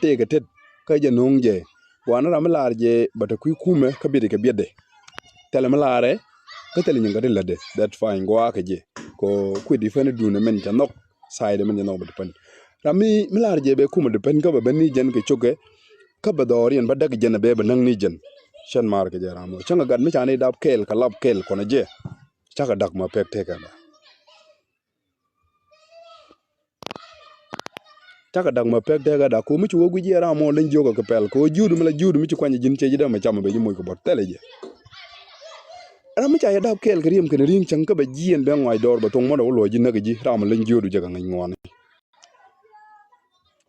te ga tet ka je nong je wana ram lar je bata ku kume ka biede tele malare ka tele nyanga de lade that fine go aka je ko ku di fene duna men janok side men janok bata pan rami milar je be kuma de pen ka ba ni jen ke choke ka ba dorien ba dag jen be ba nang ni jen shan mar ke jaramo changa gad mi chane dab kel ka lab kel kona je chaka dak ma pek te ka da chaka dak ma pek te ga da ko mi chu gu je ramo len jogo ka pel ko judu mala judu mi chu kwanye jin che jida ma chama be mo ko bot tele je rami cha ya dab kel kriem ken ring chang ka ba jien be ngwai dor ba tong mo do lo jin na ji ramo len judu jaga ngai ngwan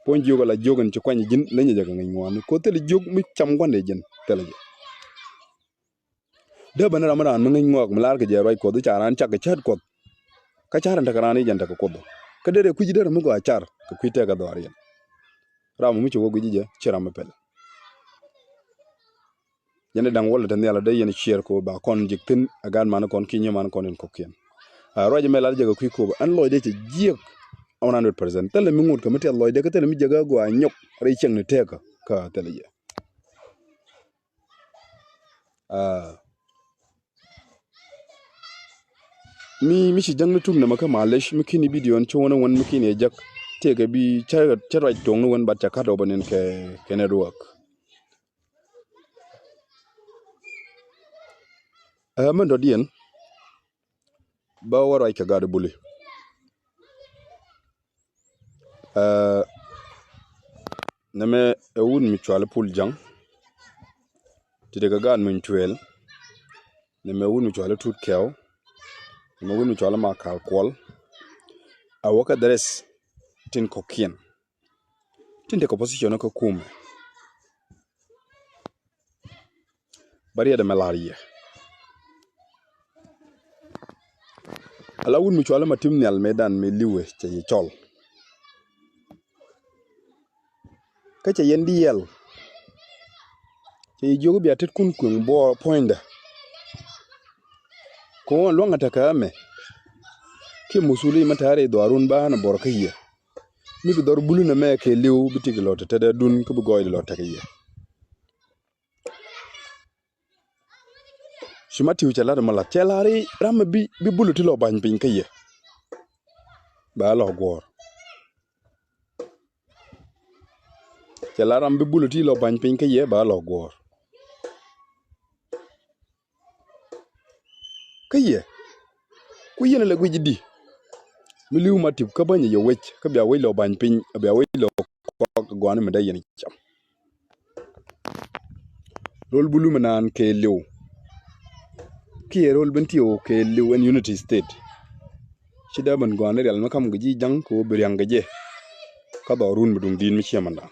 pon jogo la jogan chu kwanye jin len jaga ngai ngwan ko tele jog mi cham gwande jin tele je de ban ramadan mi ngi ngok mlar ke je roi ko du charan chak chat ko ka charan ta karani jan ta ko do ka dere ku ji dere mu go achar ka ku te ga do ariya ramu mi chu go ji je chira ma pel yene dang wala tan yala de yene chier ko ba kon jiktin agan man kon kinye man kon en ko kien a roje melar je ku ko an loy de ci jiek 100% tele mi ngut ka mi te loy de ka tele mi jaga go anyok re cheng ne te ka tele je mi shi jang tum na maka malesh mi kini video on chona won mi kini jak te ga bi chara tong won ba ka do banen ke network man do dien ba wara ka ga do buli na me ewun mi chwal pul jang ti de ga gan min twel na me wun mi chwal tut kew na me wun mi chwal ma kal kol a waka dres tin kokien tin de ko position ko kum bari da malaria ala wun mi chwal ma timnal medan me liwe che yi chol ka che yendi yel che jogo bi atet kun bo poinda ko lo ngata ka me ke musuli matare do arun ba na bor kaye mi bi dor bulu na me ke liw bitig lo te de dun ko bu goy lo te kaye shimati wi chala mala chelari ram bi bulu ti lo ban pin kaye ba lo gor chala ram bi bulu ti lo ban pin kaye ba lo gor kaye ku yene le gujidi mi liw matip ka banye yo wech ka bia we lo ban pin bia we lo ko gwan me da yene cham rol bulu manan ke liw ki rol bentio ke liw en unity state shida ban gwan real makam gji jang ko biryang je ka do run budung din mi chemanda